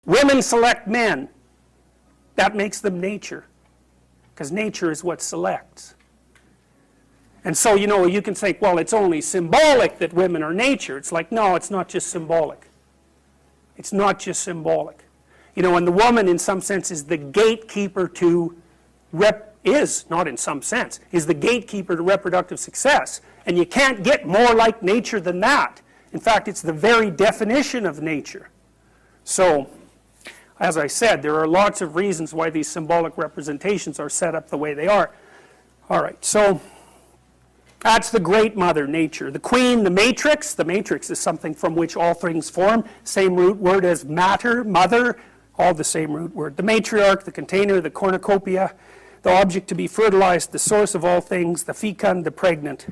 Women select men. That makes them nature, because nature is what selects. And so, you know, you can say, well, it's only symbolic that women are nature. It's like, no, it's not just symbolic. It's not just symbolic. You know, and the woman, in some sense, is the gatekeeper to not in some sense, is the gatekeeper to reproductive success. And you can't get more like nature than that. In fact, it's the very definition of nature. So, as I said, there are lots of reasons why these symbolic representations are set up the way they are. All right, so that's the great mother, nature. The queen, the matrix. The matrix is something from which all things form. Same root word as matter, mother, all the same root word. The matriarch, the container, the cornucopia, the object to be fertilized, the source of all things, the fecund, the pregnant.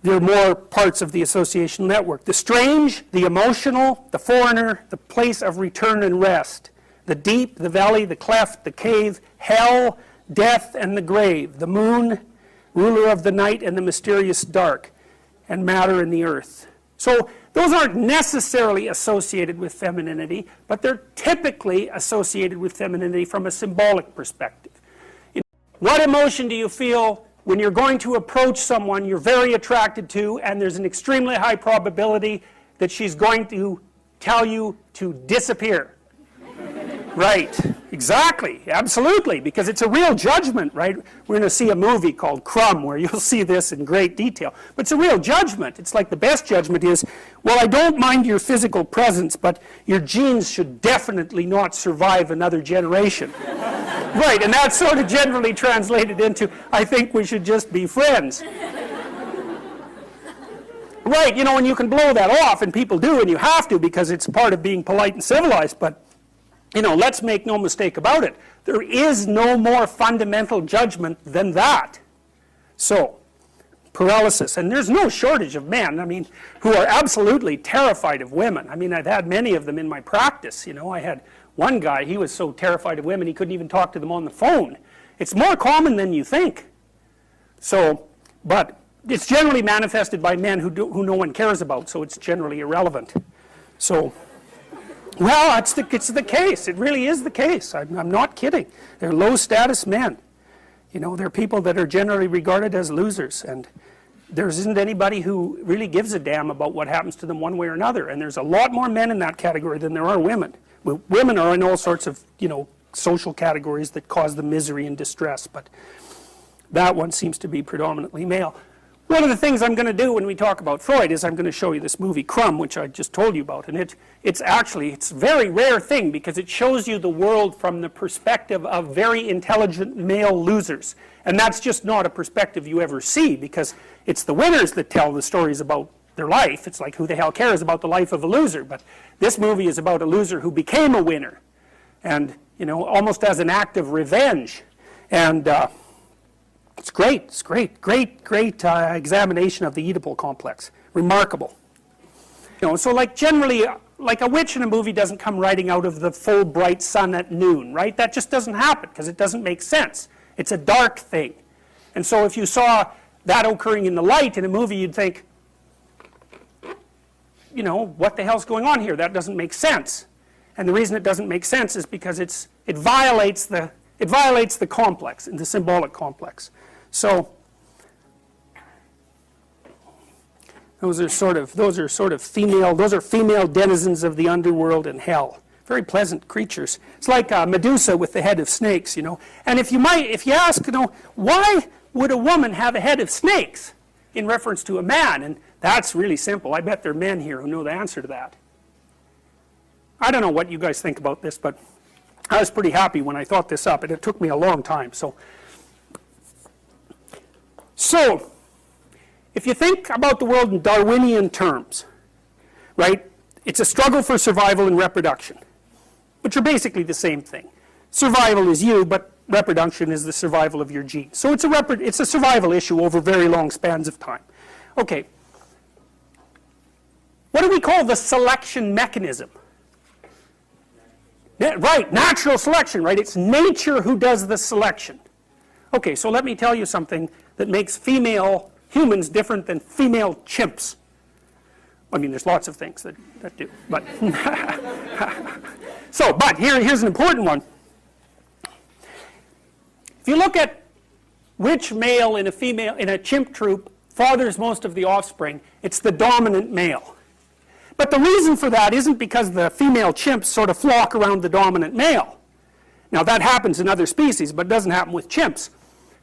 There are more parts of the associational network. The strange, the emotional, the foreigner, the place of return and rest. The deep, the valley, the cleft, the cave, hell, death, and the grave. The moon, ruler of the night and the mysterious dark, and matter and the earth. So those aren't necessarily associated with femininity, but they're typically associated with femininity from a symbolic perspective. What emotion do you feel when you're going to approach someone you're very attracted to, and there's an extremely high probability that she's going to tell you to disappear? Right, exactly, absolutely, because it's a real judgment, right? We're going to see a movie called Crumb where you'll see this in great detail. But it's a real judgment. It's like the best judgment is, well, I don't mind your physical presence, but your genes should definitely not survive another generation. Right, and that's sort of generally translated into, I think we should just be friends. Right, you know, and you can blow that off, and people do, and you have to, because it's part of being polite and civilized, but you know, let's make no mistake about it. There is no more fundamental judgment than that. So, paralysis. And there's no shortage of men, I mean, who are absolutely terrified of women. I mean, I've had many of them in my practice. You know, I had one guy, he was so terrified of women he couldn't even talk to them on the phone. It's more common than you think. So, but it's generally manifested by men who no one cares about, so it's generally irrelevant. So, well, it's the case. It really is the case. I'm not kidding. They're low-status men. You know, they're people that are generally regarded as losers, and there isn't anybody who really gives a damn about what happens to them one way or another. And there's a lot more men in that category than there are women. Women are in all sorts of, you know, social categories that cause them misery and distress, but that one seems to be predominantly male. One of the things I'm going to do when we talk about Freud is I'm going to show you this movie Crumb, which I just told you about, and it's a very rare thing because it shows you the world from the perspective of very intelligent male losers, and that's just not a perspective you ever see, because it's the winners that tell the stories about their life. It's like, who the hell cares about the life of a loser? But this movie is about a loser who became a winner, and you know, almost as an act of revenge. And it's great, great examination of the Oedipal complex. Remarkable. You know, so like generally, like a witch in a movie doesn't come riding out of the full bright sun at noon, right? That just doesn't happen because it doesn't make sense. It's a dark thing. And so if you saw that occurring in the light in a movie, you'd think, you know, what the hell's going on here? That doesn't make sense. And the reason it doesn't make sense is because it violates the complex, the symbolic complex. So those are female denizens of the underworld and hell. Very pleasant creatures. It's like Medusa with the head of snakes, you know. And if you ask, you know, why would a woman have a head of snakes in reference to a man? And that's really simple. I bet there are men here who know the answer to that. I don't know what you guys think about this, but I was pretty happy when I thought this up, and it took me a long time. So, if you think about the world in Darwinian terms, right, it's a struggle for survival and reproduction, which are basically the same thing. Survival is you, but reproduction is the survival of your genes. So it's a survival issue over very long spans of time. Okay. What do we call the selection mechanism? Right, natural selection, right? It's nature who does the selection. Okay, so let me tell you something that makes female humans different than female chimps. I mean, there's lots of things that do, but so, but here's an important one. If you look at which male in a chimp troop fathers most of the offspring, it's the dominant male. But the reason for that isn't because the female chimps sort of flock around the dominant male. Now that happens in other species, but it doesn't happen with chimps.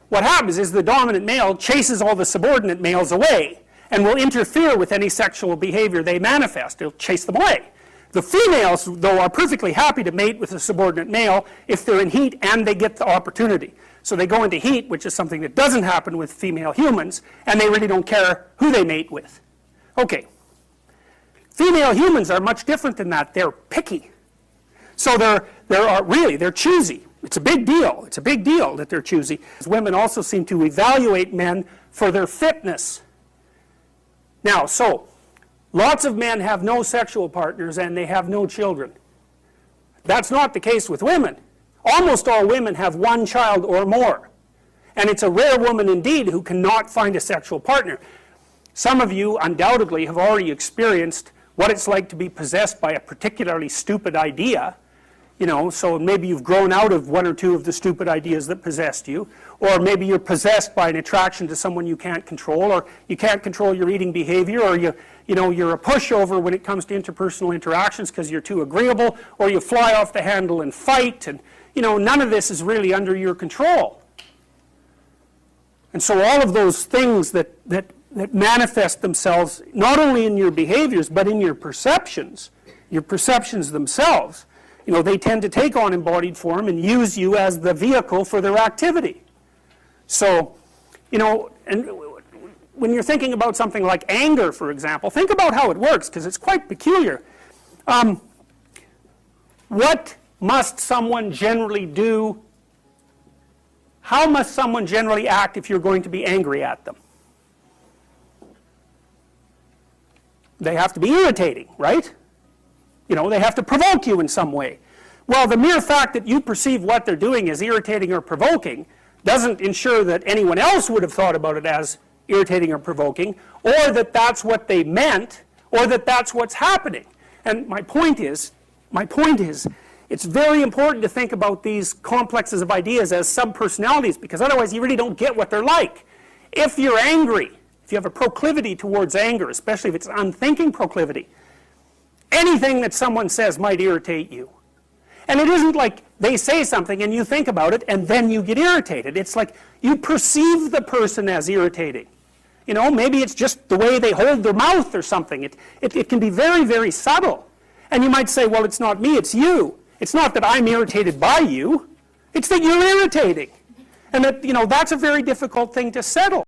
What happens is the dominant male chases all the subordinate males away and will interfere with any sexual behavior they manifest. It'll chase them away. The females, though, are perfectly happy to mate with a subordinate male if they're in heat and they get the opportunity. So they go into heat, which is something that doesn't happen with female humans, and they really don't care who they mate with. Okay. Female humans are much different than that. They're picky. So they're choosy. It's a big deal. It's a big deal that they're choosy. Women also seem to evaluate men for their fitness. Now, so, lots of men have no sexual partners and they have no children. That's not the case with women. Almost all women have one child or more. And it's a rare woman indeed who cannot find a sexual partner. Some of you undoubtedly have already experienced what it's like to be possessed by a particularly stupid idea. You know, so maybe you've grown out of one or two of the stupid ideas that possessed you, or maybe you're possessed by an attraction to someone you can't control, or you can't control your eating behavior, or you're a pushover when it comes to interpersonal interactions because you're too agreeable, or you fly off the handle and fight, and none of this is really under your control. And so all of those things that manifest themselves not only in your behaviors but in your perceptions themselves, they tend to take on embodied form and use you as the vehicle for their activity. So, and when you're thinking about something like anger, for example, think about how it works, because it's quite peculiar. What must someone generally do? How must someone generally act if you're going to be angry at them? They have to be irritating, right? They have to provoke you in some way. Well, the mere fact that you perceive what they're doing as irritating or provoking doesn't ensure that anyone else would have thought about it as irritating or provoking, or that that's what they meant, or that that's what's happening. And my point is, it's very important to think about these complexes of ideas as subpersonalities, because otherwise you really don't get what they're like. If you're angry, if you have a proclivity towards anger, especially if it's an unthinking proclivity, anything that someone says might irritate you. And it isn't like they say something and you think about it and then you get irritated. It's like you perceive the person as irritating. Maybe it's just the way they hold their mouth or something. It can be very, very subtle. And you might say, well, it's not me, it's you. It's not that I'm irritated by you. It's that you're irritating. And that, that's a very difficult thing to settle.